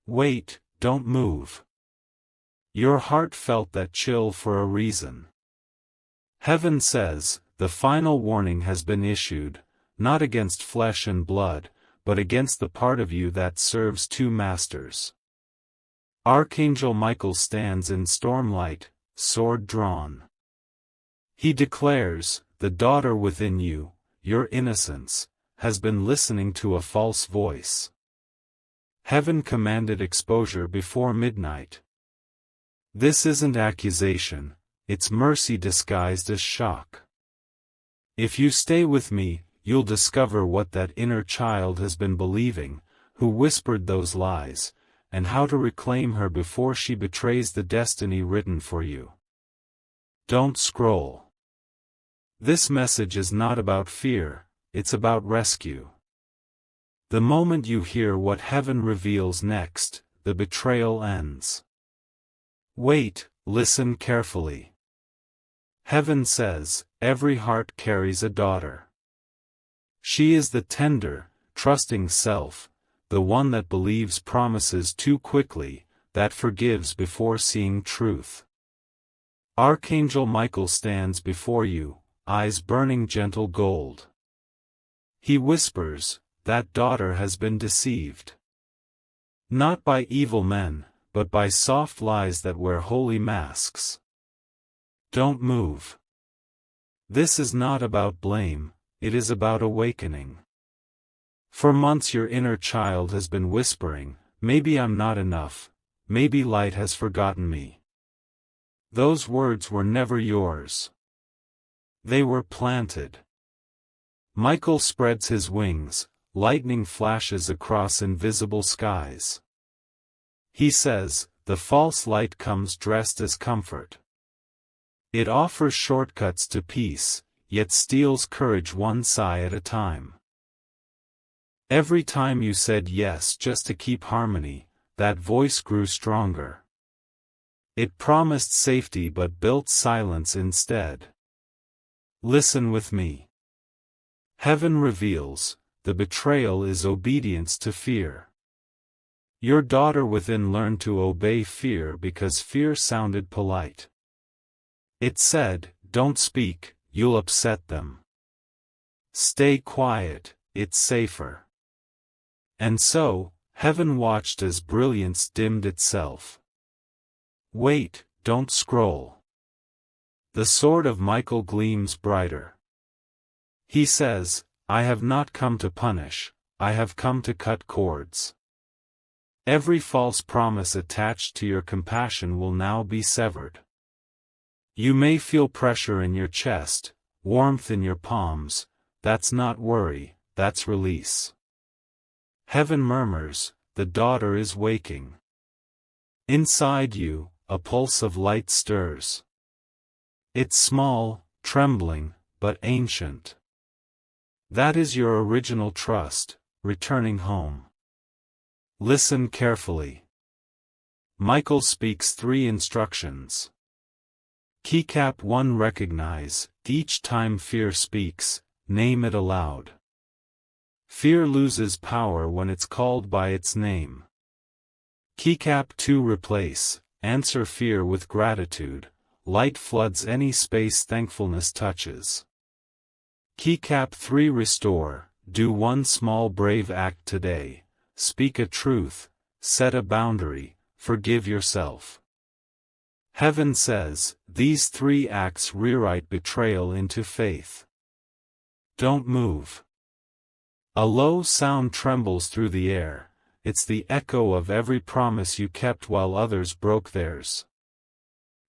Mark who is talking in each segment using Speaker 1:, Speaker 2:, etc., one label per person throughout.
Speaker 1: Wait, don't move. Your heart felt that chill for a reason. Heaven says, the final warning has been issued, not against flesh and blood, but against the part of you that serves two masters. Archangel Michael stands in stormlight, sword drawn. He declares, the daughter within you, your innocence, has been listening to a false voice. Heaven commanded exposure before midnight. This isn't accusation, it's mercy disguised as shock. If you stay with me, you'll discover what that inner child has been believing, who whispered those lies, and how to reclaim her before she betrays the destiny written for you. Don't scroll. This message is not about fear, it's about rescue. The moment you hear what heaven reveals next, the betrayal ends. Wait, listen carefully. Heaven says, every heart carries a daughter. She is the tender, trusting self, the one that believes promises too quickly, that forgives before seeing truth. Archangel Michael stands before you, eyes burning gentle gold. He whispers, that daughter has been deceived. Not by evil men, but by soft lies that wear holy masks. Don't move. This is not about blame, it is about awakening. For months your inner child has been whispering, maybe I'm not enough, maybe light has forgotten me. Those words were never yours. They were planted. Michael spreads his wings, lightning flashes across invisible skies. He says, the false light comes dressed as comfort. It offers shortcuts to peace, yet steals courage one sigh at a time. Every time you said yes just to keep harmony, that voice grew stronger. It promised safety but built silence instead. Listen with me. Heaven reveals, the betrayal is obedience to fear. Your daughter within learned to obey fear because fear sounded polite. It said, don't speak, you'll upset them. Stay quiet, it's safer. And so, heaven watched as brilliance dimmed itself. Wait, don't scroll. The sword of Michael gleams brighter. He says, I have not come to punish, I have come to cut cords. Every false promise attached to your compassion will now be severed. You may feel pressure in your chest, warmth in your palms, that's not worry, that's release. Heaven murmurs, the daughter is waking. Inside you, a pulse of light stirs. It's small, trembling, but ancient. That is your original trust, returning home. Listen carefully. Michael speaks 3 instructions. Keycap 1 Recognize, each time fear speaks, name it aloud. Fear loses power when it's called by its name. Keycap 2 Replace, answer fear with gratitude, light floods any space thankfulness touches. Keycap 3 Restore, do one small brave act today, speak a truth, set a boundary, forgive yourself. Heaven says, these 3 acts rewrite betrayal into faith. Don't move. A low sound trembles through the air, it's the echo of every promise you kept while others broke theirs.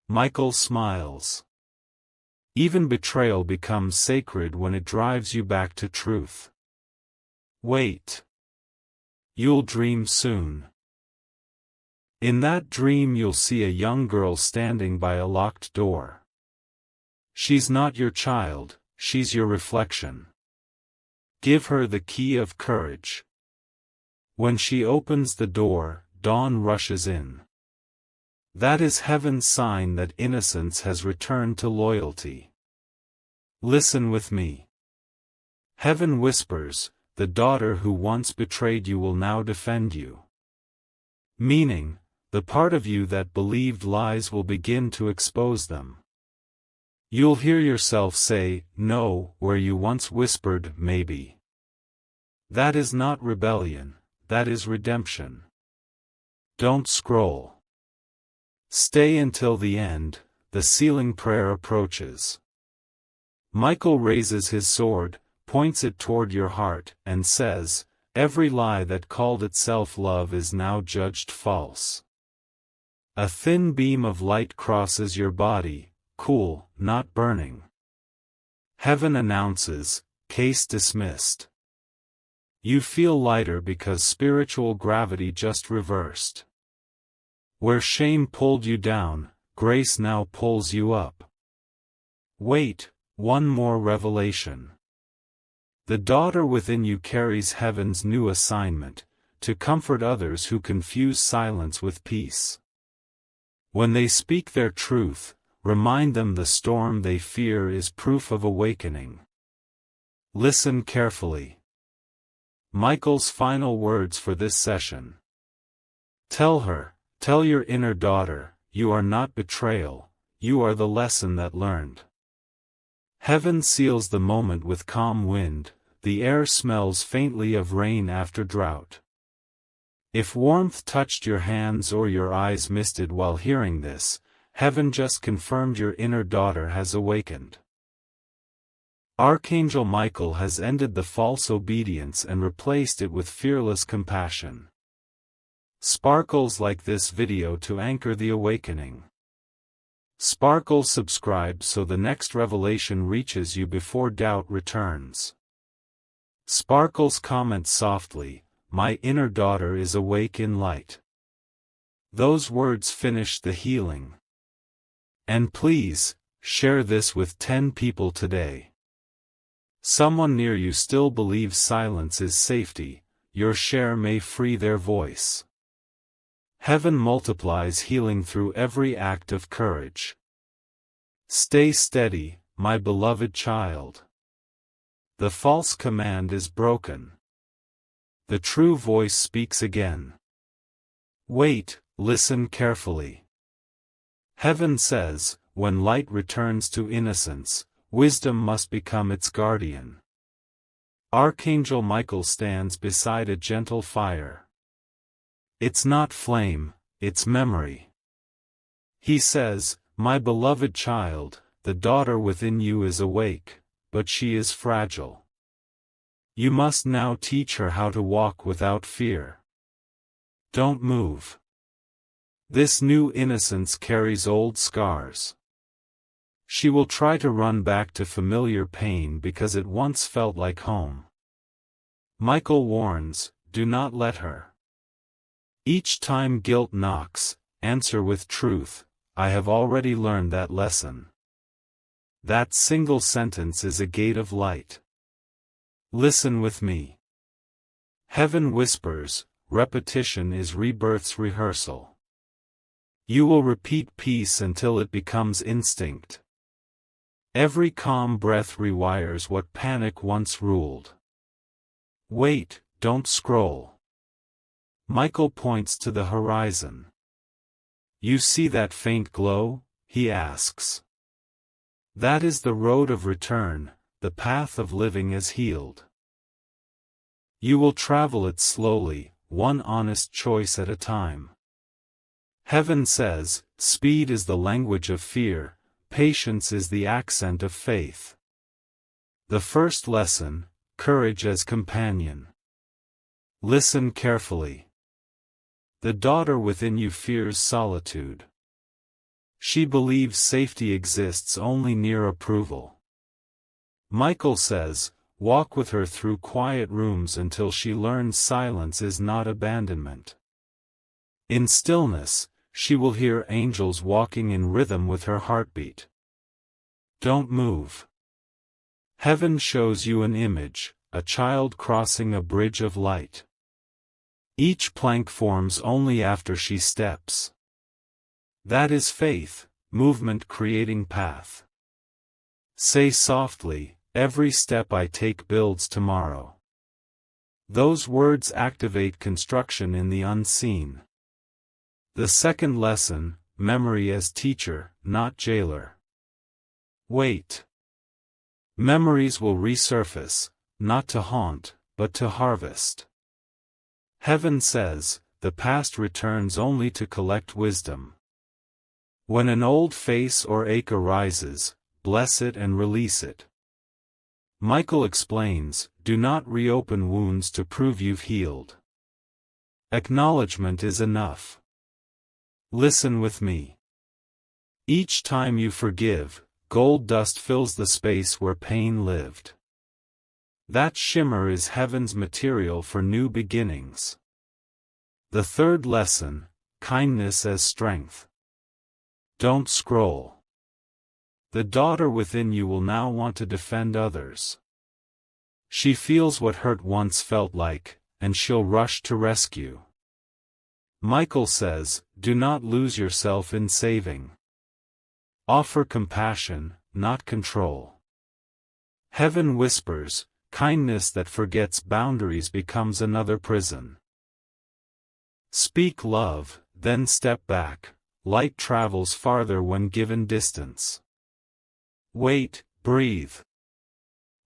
Speaker 1: Michael smiles. Even betrayal becomes sacred when it drives you back to truth. Wait. You'll dream soon. In that dream you'll see a young girl standing by a locked door. She's not your child, she's your reflection. Give her the key of courage. When she opens the door, dawn rushes in. That is heaven's sign that innocence has returned to loyalty. Listen with me. Heaven whispers, the daughter who once betrayed you will now defend you. Meaning, the part of you that believed lies will begin to expose them. You'll hear yourself say, no, where you once whispered, maybe. That is not rebellion, that is redemption. Don't scroll. Stay until the end, the sealing prayer approaches. Michael raises his sword, points it toward your heart, and says, every lie that called itself love is now judged false. A thin beam of light crosses your body, cool, not burning. Heaven announces, case dismissed. You feel lighter because spiritual gravity just reversed. Where shame pulled you down, grace now pulls you up. Wait, one more revelation. The daughter within you carries heaven's new assignment, to comfort others who confuse silence with peace. When they speak their truth, remind them the storm they fear is proof of awakening. Listen carefully. Michael's final words for this session. Tell your inner daughter, you are not betrayal, you are the lesson that learned. Heaven seals the moment with calm wind, the air smells faintly of rain after drought. If warmth touched your hands or your eyes misted while hearing this, heaven just confirmed your inner daughter has awakened. Archangel Michael has ended the false obedience and replaced it with fearless compassion. Sparkles like this video to anchor the awakening. Sparkles subscribe so the next revelation reaches you before doubt returns. Sparkles comment softly, my inner daughter is awake in light. Those words finish the healing. And please, share this with 10 people today. Someone near you still believes silence is safety, your share may free their voice. Heaven multiplies healing through every act of courage. Stay steady, my beloved child. The false command is broken. The true voice speaks again. Wait, listen carefully. Heaven says, when light returns to innocence, wisdom must become its guardian. Archangel Michael stands beside a gentle fire. It's not flame, it's memory. He says, my beloved child, the daughter within you is awake, but she is fragile. You must now teach her how to walk without fear. Don't move. This new innocence carries old scars. She will try to run back to familiar pain because it once felt like home. Michael warns, do not let her. Each time guilt knocks, answer with truth, I have already learned that lesson. That single sentence is a gate of light. Listen with me. Heaven whispers, repetition is rebirth's rehearsal. You will repeat peace until it becomes instinct. Every calm breath rewires what panic once ruled. Wait, don't scroll. Michael points to the horizon. You see that faint glow? He asks. That is the road of return, the path of living as healed. You will travel it slowly, one honest choice at a time. Heaven says, speed is the language of fear, patience is the accent of faith. The first lesson, courage as companion. Listen carefully. The daughter within you fears solitude. She believes safety exists only near approval. Michael says, walk with her through quiet rooms until she learns silence is not abandonment. In stillness, she will hear angels walking in rhythm with her heartbeat. Don't move. Heaven shows you an image, a child crossing a bridge of light. Each plank forms only after she steps. That is faith, movement creating path. Say softly, every step I take builds tomorrow. Those words activate construction in the unseen. The second lesson, memory as teacher, not jailer. Wait. Memories will resurface, not to haunt, but to harvest. Heaven says, the past returns only to collect wisdom. When an old face or ache arises, bless it and release it. Michael explains, do not reopen wounds to prove you've healed. Acknowledgement is enough. Listen with me. Each time you forgive, gold dust fills the space where pain lived. That shimmer is heaven's material for new beginnings. The third lesson, kindness as strength. Don't scroll. The daughter within you will now want to defend others. She feels what hurt once felt like, and she'll rush to rescue. Michael says, do not lose yourself in saving. Offer compassion, not control. Heaven whispers, kindness that forgets boundaries becomes another prison. Speak love, then step back. Light travels farther when given distance. Wait, breathe.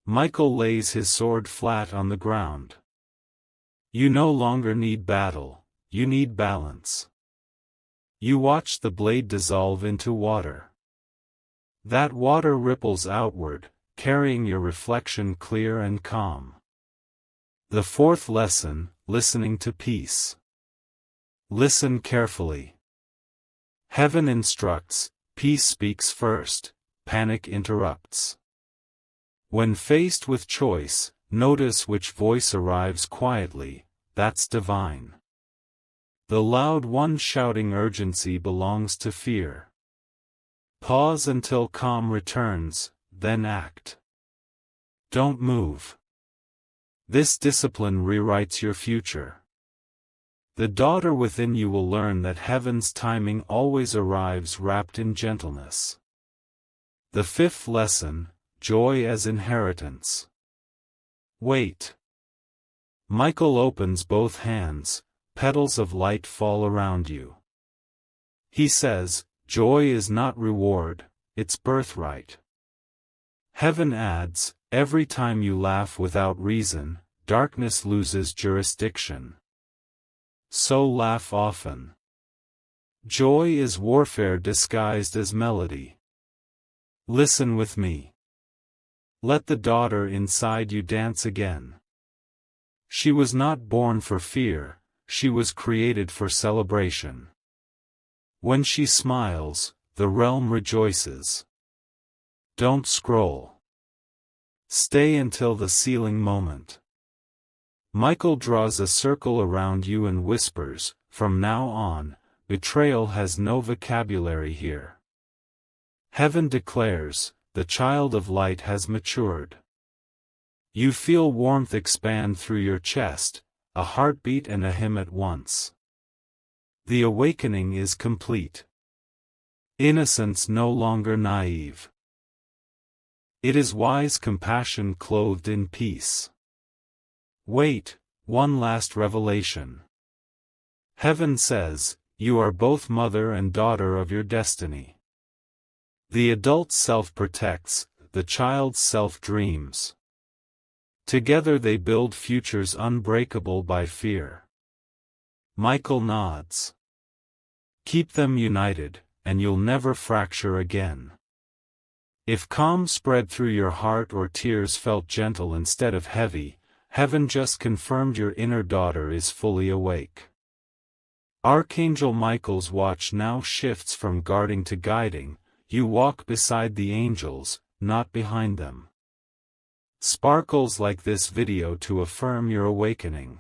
Speaker 1: Michael lays his sword flat on the ground. You no longer need battle, you need balance. You watch the blade dissolve into water. That water ripples outward, carrying your reflection clear and calm. The fourth lesson, listening to peace. Listen carefully. Heaven instructs, peace speaks first, panic interrupts. When faced with choice, notice which voice arrives quietly, that's divine. The loud one shouting urgency belongs to fear. Pause until calm returns, then act. Don't move. This discipline rewrites your future. The daughter within you will learn that heaven's timing always arrives wrapped in gentleness. The fifth lesson, joy as inheritance. Wait. Michael opens both hands, petals of light fall around you. He says, joy is not reward, it's birthright. Heaven adds, every time you laugh without reason, darkness loses jurisdiction. So laugh often. Joy is warfare disguised as melody. Listen with me. Let the daughter inside you dance again. She was not born for fear, she was created for celebration. When she smiles, the realm rejoices. Don't scroll. Stay until the sealing moment. Michael draws a circle around you and whispers, from now on, betrayal has no vocabulary here. Heaven declares, the child of light has matured. You feel warmth expand through your chest, a heartbeat and a hymn at once. The awakening is complete. Innocence no longer naive. It is wise compassion clothed in peace. Wait, one last revelation. Heaven says, you are both mother and daughter of your destiny. The adult self protects, the child's self dreams. Together they build futures unbreakable by fear. Michael nods. Keep them united, and you'll never fracture again. If calm spread through your heart or tears felt gentle instead of heavy, Heaven just confirmed your inner daughter is fully awake. Archangel Michael's watch now shifts from guarding to guiding. You walk beside the angels, not behind them. Sparkles like this video to affirm your awakening.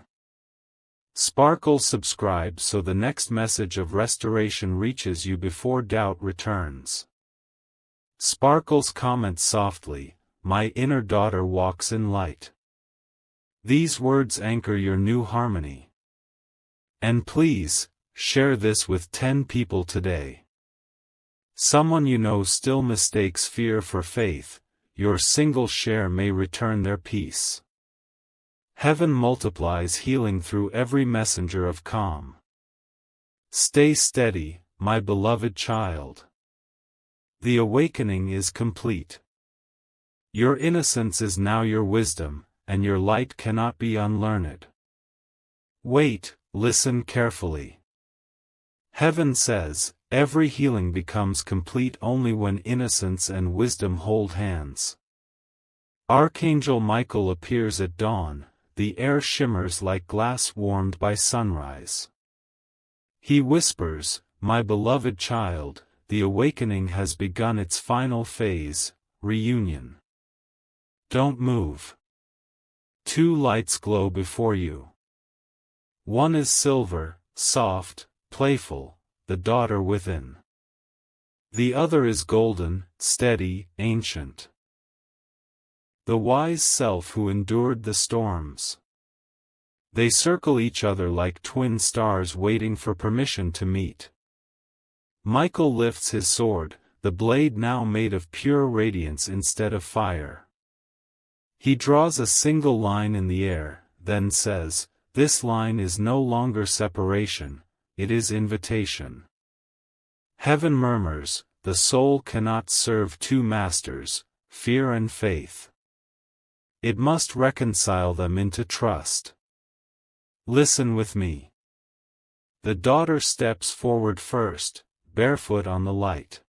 Speaker 1: Sparkle subscribe so the next message of restoration reaches you before doubt returns. Sparkles comment softly, my inner daughter walks in light. These words anchor your new harmony. And please, share this with 10 people today. Someone you know still mistakes fear for faith, your single share may return their peace. Heaven multiplies healing through every messenger of calm. Stay steady, my beloved child. The awakening is complete. Your innocence is now your wisdom, and your light cannot be unlearned. Wait, listen carefully. Heaven says, every healing becomes complete only when innocence and wisdom hold hands. Archangel Michael appears at dawn, the air shimmers like glass warmed by sunrise. He whispers, my beloved child, the awakening has begun its final phase, reunion. Don't move. Two lights glow before you. One is silver, soft, playful, the daughter within. The other is golden, steady, ancient. The wise self who endured the storms. They circle each other like twin stars waiting for permission to meet. Michael lifts his sword, the blade now made of pure radiance instead of fire. He draws a single line in the air, then says, this line is no longer separation, it is invitation. Heaven murmurs, the soul cannot serve two masters, fear and faith. It must reconcile them into trust. Listen with me. The daughter steps forward first, barefoot on the light.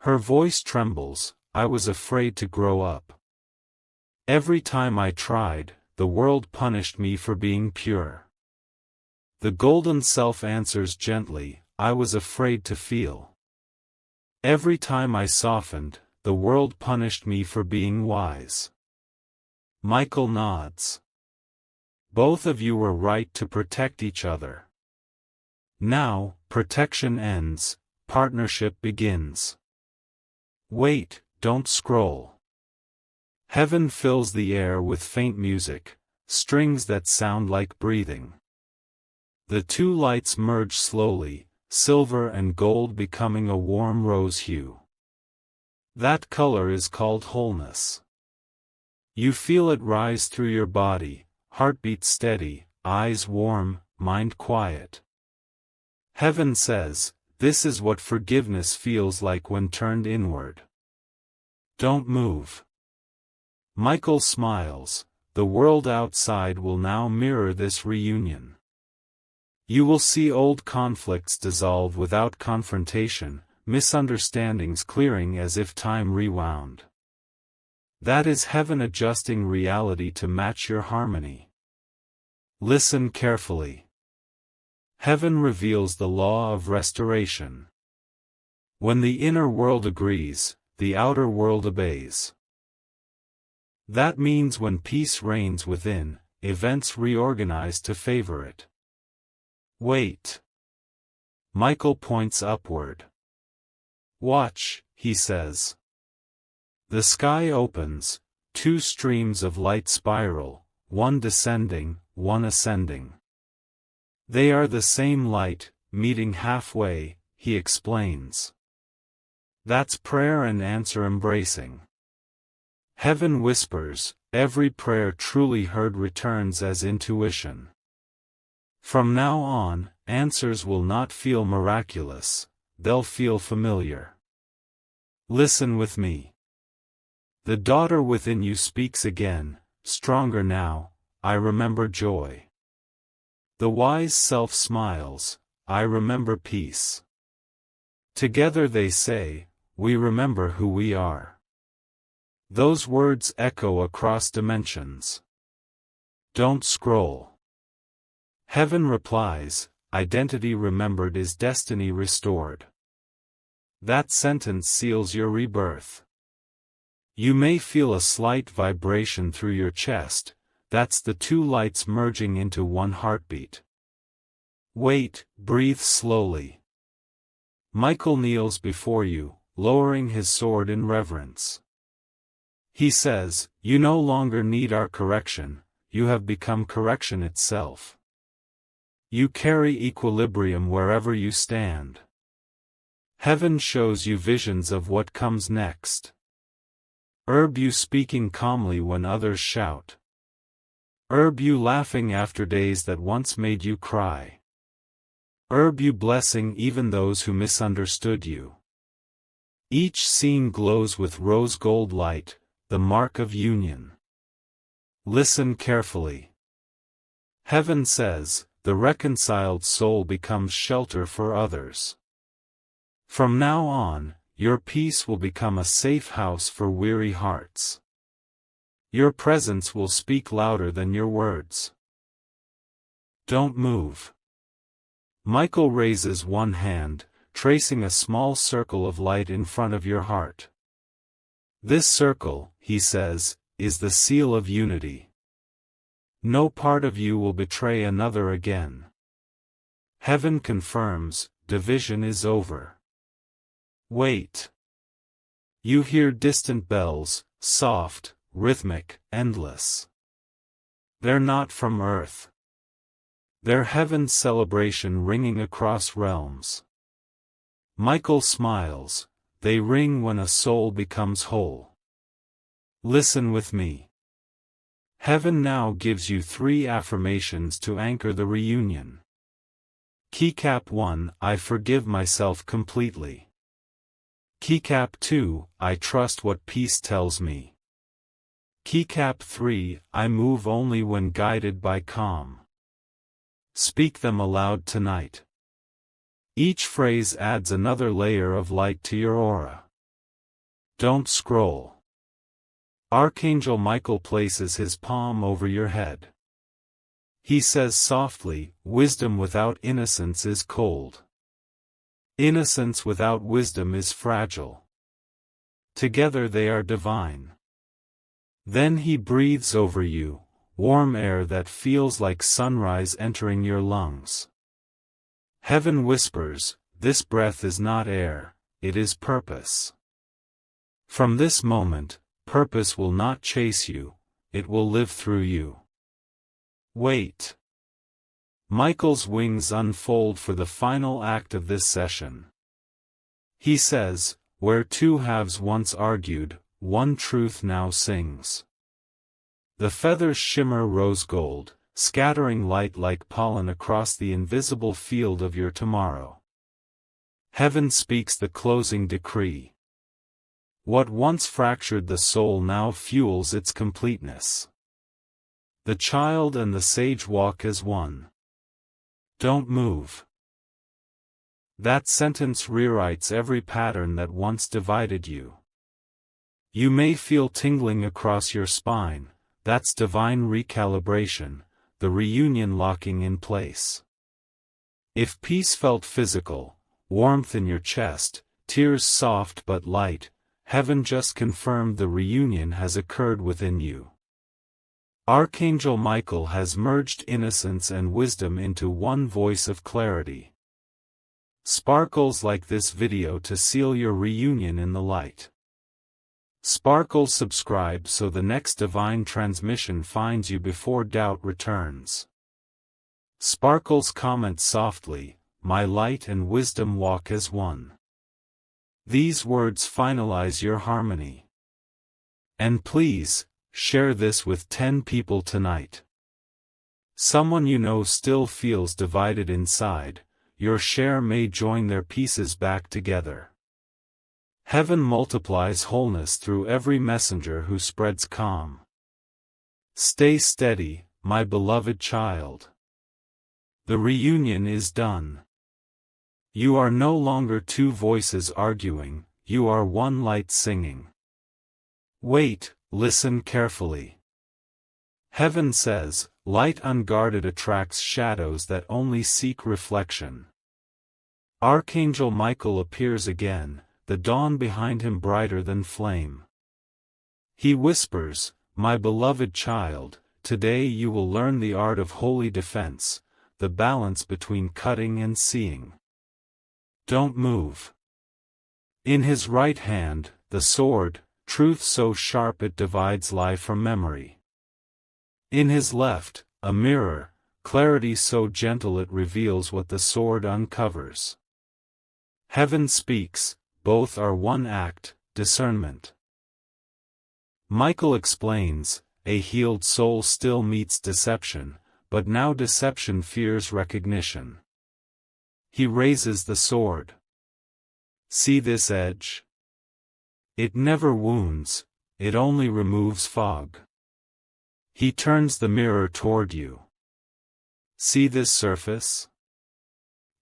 Speaker 1: Her voice trembles, I was afraid to grow up. Every time I tried, the world punished me for being pure. The golden self answers gently, I was afraid to feel. Every time I softened, the world punished me for being wise. Michael nods. Both of you were right to protect each other. Now, protection ends, partnership begins. Wait, don't scroll. Heaven fills the air with faint music, strings that sound like breathing. The two lights merge slowly, silver and gold becoming a warm rose hue. That color is called wholeness. You feel it rise through your body, heartbeat steady, eyes warm, mind quiet. Heaven says, this is what forgiveness feels like when turned inward. Don't move. Michael smiles, the world outside will now mirror this reunion. You will see old conflicts dissolve without confrontation, misunderstandings clearing as if time rewound. That is heaven adjusting reality to match your harmony. Listen carefully. Heaven reveals the law of restoration. When the inner world agrees, the outer world obeys. That means when peace reigns within, events reorganize to favor it. Wait. Michael points upward. Watch, he says. The sky opens, two streams of light spiral, one descending, one ascending. They are the same light, meeting halfway, he explains. That's prayer and answer embracing. Heaven whispers, every prayer truly heard returns as intuition. From now on, answers will not feel miraculous, they'll feel familiar. Listen with me. The daughter within you speaks again, stronger now, I remember joy. The wise self smiles, I remember peace. Together they say, we remember who we are. Those words echo across dimensions. Don't scroll. Heaven replies, identity remembered is destiny restored. That sentence seals your rebirth. You may feel a slight vibration through your chest, that's the two lights merging into one heartbeat. Wait, breathe slowly. Michael kneels before you, lowering his sword in reverence. He says, you no longer need our correction, you have become correction itself. You carry equilibrium wherever you stand. Heaven shows you visions of what comes next. Herb you speaking calmly when others shout. Herb you laughing after days that once made you cry. You blessing even those who misunderstood you. Each scene glows with rose gold light, the mark of union. Listen carefully. Heaven says, the reconciled soul becomes shelter for others. From now on, your peace will become a safe house for weary hearts. Your presence will speak louder than your words. Don't move. Michael raises one hand, tracing a small circle of light in front of your heart. This circle, he says, is the seal of unity. No part of you will betray another again. Heaven confirms, division is over. Wait. You hear distant bells, soft, rhythmic, endless. They're not from earth. They're heaven's celebration ringing across realms. Michael smiles, they ring when a soul becomes whole. Listen with me. Heaven now gives you 3 affirmations to anchor the reunion. Keycap 1, I forgive myself completely. Keycap 2, I trust what peace tells me. Keycap 3, I move only when guided by calm. Speak them aloud tonight. Each phrase adds another layer of light to your aura. Don't scroll. Archangel Michael places his palm over your head. He says softly, wisdom without innocence is cold. Innocence without wisdom is fragile. Together they are divine. Then he breathes over you, warm air that feels like sunrise entering your lungs. Heaven whispers, this breath is not air, it is purpose. From this moment, purpose will not chase you, it will live through you. Wait. Michael's wings unfold for the final act of this session. He says, where 2 halves once argued, one truth now sings. The feathers shimmer rose gold, scattering light like pollen across the invisible field of your tomorrow. Heaven speaks the closing decree. What once fractured the soul now fuels its completeness. The child and the sage walk as one. Don't move. That sentence rewrites every pattern that once divided you. You may feel tingling across your spine, that's divine recalibration, the reunion locking in place. If peace felt physical, warmth in your chest, tears soft but light, heaven just confirmed the reunion has occurred within you. Archangel Michael has merged innocence and wisdom into one voice of clarity. Sparkles like this video to seal your reunion in the light. Sparkle subscribe so the next divine transmission finds you before doubt returns. Sparkles comment softly, my light and wisdom walk as one. These words finalize your harmony. And please, share this with 10 people tonight. Someone you know still feels divided inside, your share may join their pieces back together. Heaven multiplies wholeness through every messenger who spreads calm. Stay steady, my beloved child. The reunion is done. You are no longer 2 voices arguing, you are one light singing. Wait, listen carefully. Heaven says, light unguarded attracts shadows that only seek reflection. Archangel Michael appears again, the dawn behind him brighter than flame. He whispers, my beloved child, today you will learn the art of holy defense, the balance between cutting and seeing. Don't move. In his right hand, the sword, truth so sharp it divides lie from memory. In his left, a mirror, clarity so gentle it reveals what the sword uncovers. Heaven speaks, both are one act, discernment. Michael explains, a healed soul still meets deception, but now deception fears recognition. He raises the sword. See this edge? It never wounds, it only removes fog. He turns the mirror toward you. See this surface?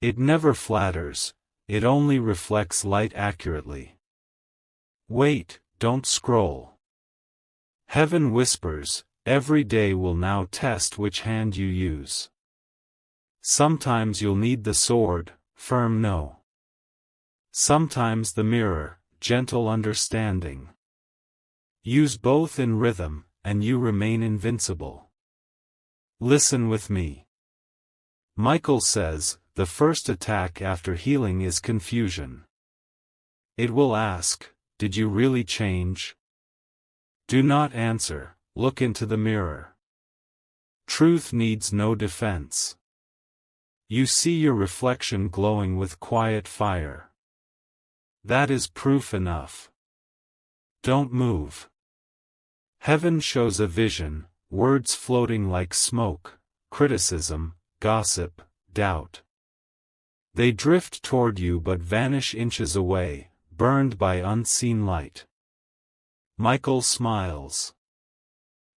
Speaker 1: It never flatters, it only reflects light accurately. Wait, don't scroll. Heaven whispers, every day will now test which hand you use. Sometimes you'll need the sword, firm no. Sometimes the mirror, gentle understanding. Use both in rhythm, and you remain invincible. Listen with me. Michael says, the first attack after healing is confusion. It will ask, did you really change? Do not answer, look into the mirror. Truth needs no defense. You see your reflection glowing with quiet fire. That is proof enough. Don't move. Heaven shows a vision, words floating like smoke, criticism, gossip, doubt. They drift toward you but vanish inches away, burned by unseen light. Michael smiles.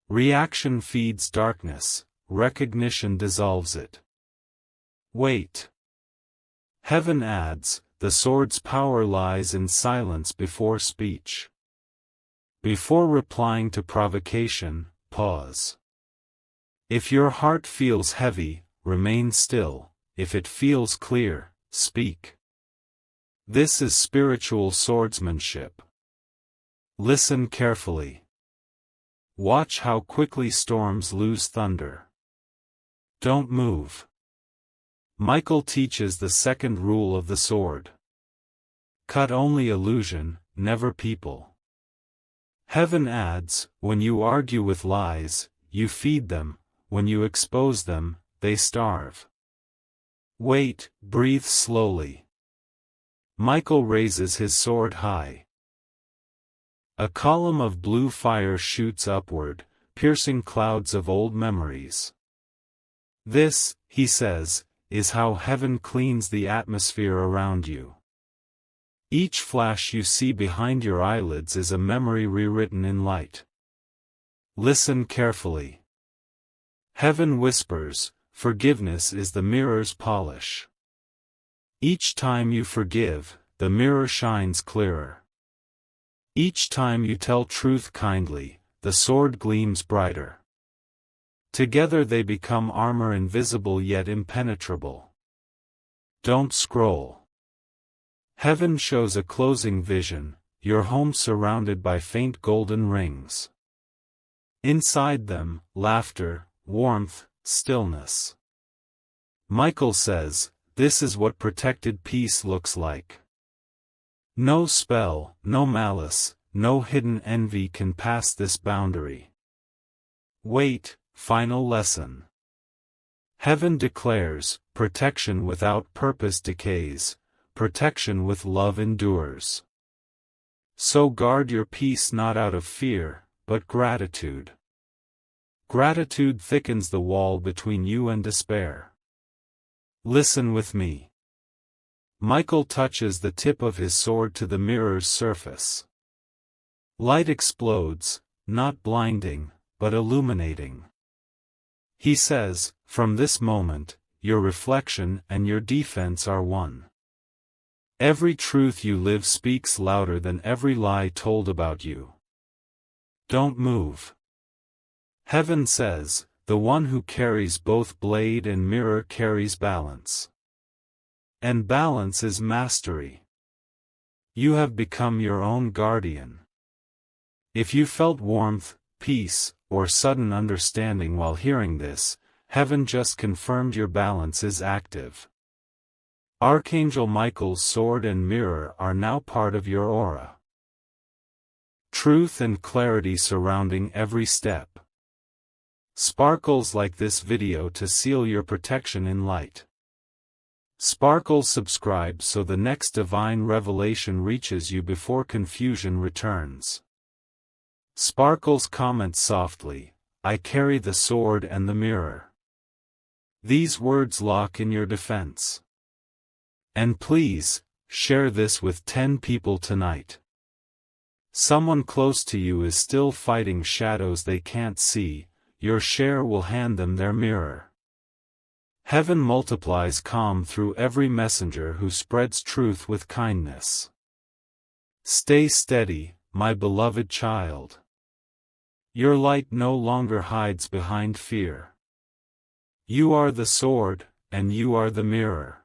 Speaker 1: Reaction feeds darkness, recognition dissolves it. Wait. Heaven adds, the sword's power lies in silence before speech. Before replying to provocation, pause. If your heart feels heavy, remain still, if it feels clear, speak. This is spiritual swordsmanship. Listen carefully. Watch how quickly storms lose thunder. Don't move. Michael teaches the second rule of the sword. Cut only illusion, never people. Heaven adds, when you argue with lies, you feed them, when you expose them, they starve. Wait, breathe slowly. Michael raises his sword high. A column of blue fire shoots upward, piercing clouds of old memories. This, he says, is how heaven cleans the atmosphere around you. Each flash you see behind your eyelids is a memory rewritten in light. Listen carefully. Heaven whispers, forgiveness is the mirror's polish. Each time you forgive, the mirror shines clearer. Each time you tell truth kindly, the sword gleams brighter. Together they become armor invisible yet impenetrable. Don't scroll. Heaven shows a closing vision, your home surrounded by faint golden rings. Inside them, laughter, warmth, stillness. Michael says, this is what protected peace looks like. No spell, no malice, no hidden envy can pass this boundary. Wait, final lesson. Heaven declares, protection without purpose decays, protection with love endures. So guard your peace not out of fear, but gratitude. Gratitude thickens the wall between you and despair. Listen with me. Michael touches the tip of his sword to the mirror's surface. Light explodes, not blinding, but illuminating. He says, from this moment, your reflection and your defense are one. Every truth you live speaks louder than every lie told about you. Don't move. Heaven says, the one who carries both blade and mirror carries balance. And balance is mastery. You have become your own guardian. If you felt warmth, peace, or sudden understanding while hearing this, heaven just confirmed your balance is active. Archangel Michael's sword and mirror are now part of your aura. Truth and clarity surrounding every step. Sparkles like this video to seal your protection in light. Sparkles subscribe so the next divine revelation reaches you before confusion returns. Sparkles comments softly, I carry the sword and the mirror. These words lock in your defense. And please, share this with 10 people tonight. Someone close to you is still fighting shadows they can't see. Your share will hand them their mirror. Heaven multiplies calm through every messenger who spreads truth with kindness. Stay steady, my beloved child. Your light no longer hides behind fear. You are the sword, and you are the mirror.